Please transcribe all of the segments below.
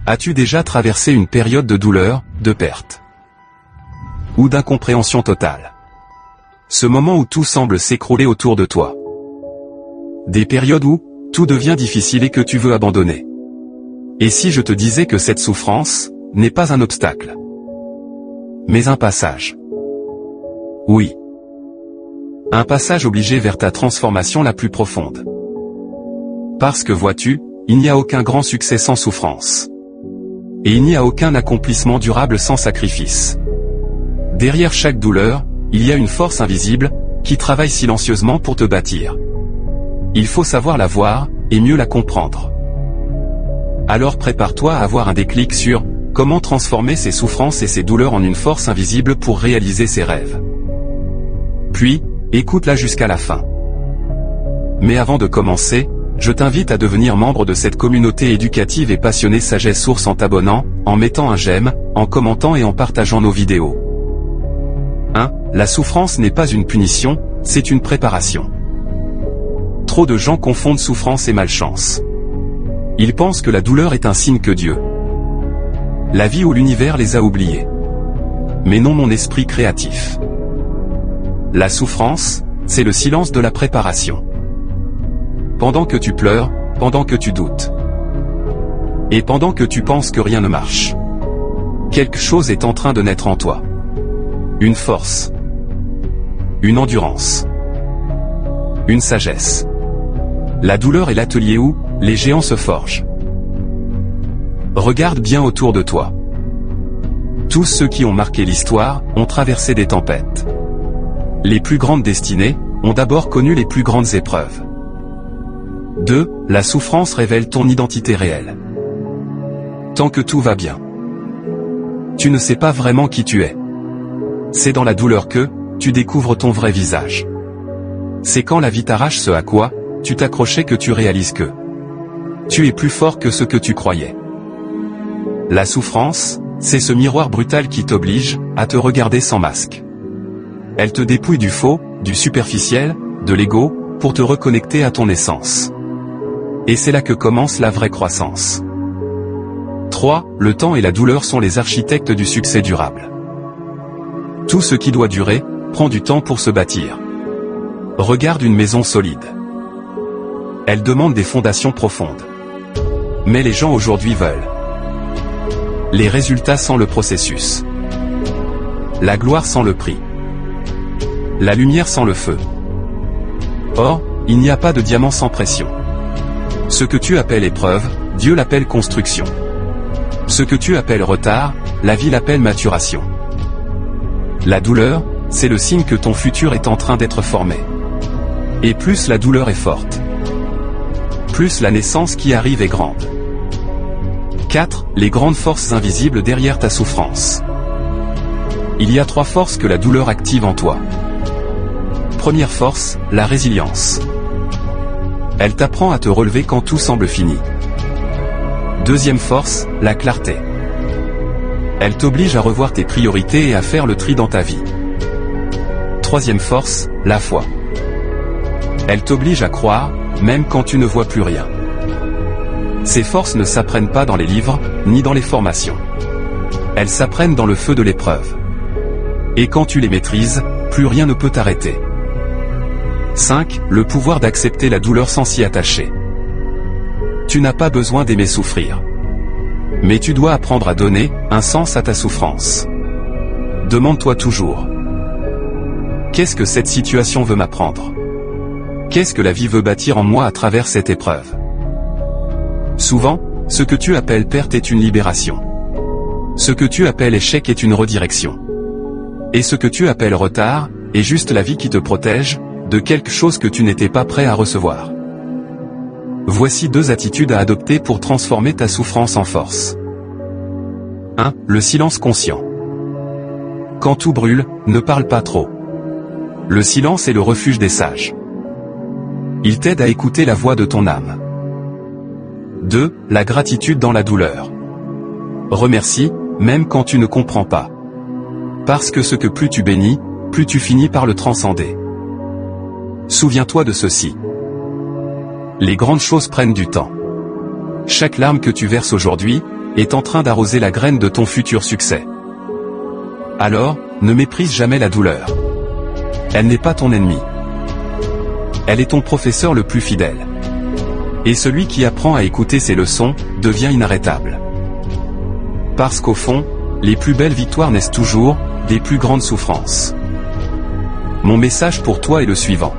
As-tu déjà traversé une période de douleur, de perte ou d'incompréhension totale? Ce moment où tout semble s'écrouler autour de toi. Des périodes où tout devient difficile et que tu veux abandonner. Et si je te disais que cette souffrance n'est pas un obstacle, mais un passage? Oui. Un passage obligé vers ta transformation la plus profonde. Parce que vois-tu, il n'y a aucun grand succès sans souffrance. Et il n'y a aucun accomplissement durable sans sacrifice. Derrière chaque douleur, il y a une force invisible, qui travaille silencieusement pour te bâtir. Il faut savoir la voir, et mieux la comprendre. Alors prépare-toi à avoir un déclic sur comment transformer ces souffrances et ces douleurs en une force invisible pour réaliser ses rêves. Puis, écoute-la jusqu'à la fin. Mais avant de commencer, je t'invite à devenir membre de cette communauté éducative et passionnée Sagesse Source en t'abonnant, en mettant un j'aime, en commentant et en partageant nos vidéos. 1. La souffrance n'est pas une punition, c'est une préparation. Trop de gens confondent souffrance et malchance. Ils pensent que la douleur est un signe que Dieu, la vie ou l'univers les a oubliés. Mais non, mon esprit créatif. La souffrance, c'est le silence de la préparation. Pendant que tu pleures, pendant que tu doutes. Et pendant que tu penses que rien ne marche. Quelque chose est en train de naître en toi. Une force. Une endurance. Une sagesse. La douleur est l'atelier où les géants se forgent. Regarde bien autour de toi. Tous ceux qui ont marqué l'histoire ont traversé des tempêtes. Les plus grandes destinées ont d'abord connu les plus grandes épreuves. 2. La souffrance révèle ton identité réelle. Tant que tout va bien, tu ne sais pas vraiment qui tu es. C'est dans la douleur que tu découvres ton vrai visage. C'est quand la vie t'arrache ce à quoi tu t'accrochais que tu réalises que tu es plus fort que ce que tu croyais. La souffrance, c'est ce miroir brutal qui t'oblige à te regarder sans masque. Elle te dépouille du faux, du superficiel, de l'ego, pour te reconnecter à ton essence. Et c'est là que commence la vraie croissance. 3. Le temps et la douleur sont les architectes du succès durable. Tout ce qui doit durer, prend du temps pour se bâtir. Regarde une maison solide. Elle demande des fondations profondes. Mais les gens aujourd'hui veulent les résultats sans le processus. La gloire sans le prix. La lumière sans le feu. Or, il n'y a pas de diamant sans pression. Ce que tu appelles épreuve, Dieu l'appelle construction. Ce que tu appelles retard, la vie l'appelle maturation. La douleur, c'est le signe que ton futur est en train d'être formé. Et plus la douleur est forte, plus la naissance qui arrive est grande. 4. Les grandes forces invisibles derrière ta souffrance. Il y a 3 forces que la douleur active en toi. Première force, la résilience. Elle t'apprend à te relever quand tout semble fini. Deuxième force, la clarté. Elle t'oblige à revoir tes priorités et à faire le tri dans ta vie. Troisième force, la foi. Elle t'oblige à croire, même quand tu ne vois plus rien. Ces forces ne s'apprennent pas dans les livres, ni dans les formations. Elles s'apprennent dans le feu de l'épreuve. Et quand tu les maîtrises, plus rien ne peut t'arrêter. 5. Le pouvoir d'accepter la douleur sans s'y attacher. Tu n'as pas besoin d'aimer souffrir. Mais tu dois apprendre à donner un sens à ta souffrance. Demande-toi toujours: qu'est-ce que cette situation veut m'apprendre? Qu'est-ce que la vie veut bâtir en moi à travers cette épreuve? Souvent, ce que tu appelles perte est une libération. Ce que tu appelles échec est une redirection. Et ce que tu appelles retard, est juste la vie qui te protège de quelque chose que tu n'étais pas prêt à recevoir. Voici 2 attitudes à adopter pour transformer ta souffrance en force. 1. Le silence conscient. Quand tout brûle, ne parle pas trop. Le silence est le refuge des sages. Il t'aide à écouter la voix de ton âme. 2. La gratitude dans la douleur. Remercie, même quand tu ne comprends pas. Parce que ce que plus tu bénis, plus tu finis par le transcender. Souviens-toi de ceci. Les grandes choses prennent du temps. Chaque larme que tu verses aujourd'hui, est en train d'arroser la graine de ton futur succès. Alors, ne méprise jamais la douleur. Elle n'est pas ton ennemi. Elle est ton professeur le plus fidèle. Et celui qui apprend à écouter ses leçons, devient inarrêtable. Parce qu'au fond, les plus belles victoires naissent toujours, des plus grandes souffrances. Mon message pour toi est le suivant.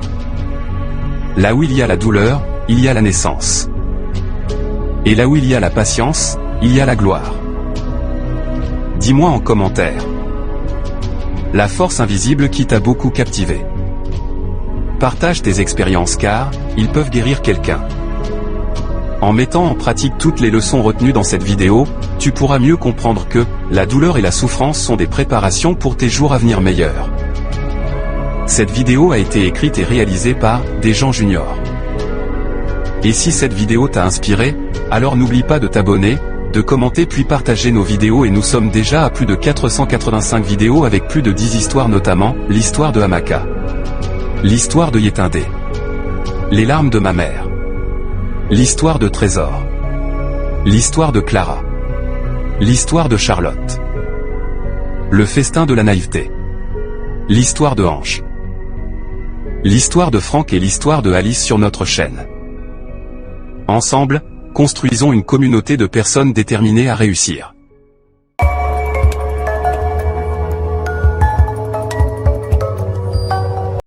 Là où il y a la douleur, il y a la naissance. Et là où il y a la patience, il y a la gloire. Dis-moi en commentaire. La force invisible qui t'a beaucoup captivé. Partage tes expériences car, ils peuvent guérir quelqu'un. En mettant en pratique toutes les leçons retenues dans cette vidéo, tu pourras mieux comprendre que, la douleur et la souffrance sont des préparations pour tes jours à venir meilleurs. Cette vidéo a été écrite et réalisée par Desjans Junior. Et si cette vidéo t'a inspiré, alors n'oublie pas de t'abonner, de commenter puis partager nos vidéos et nous sommes déjà à plus de 485 vidéos avec plus de 10 histoires notamment, l'histoire de Hamaka. L'histoire de Yétindé. Les larmes de ma mère. L'histoire de Trésor. L'histoire de Clara. L'histoire de Charlotte. Le festin de la naïveté. L'histoire de Hanche. L'histoire de Franck et l'histoire de Alice sur notre chaîne. Ensemble, construisons une communauté de personnes déterminées à réussir.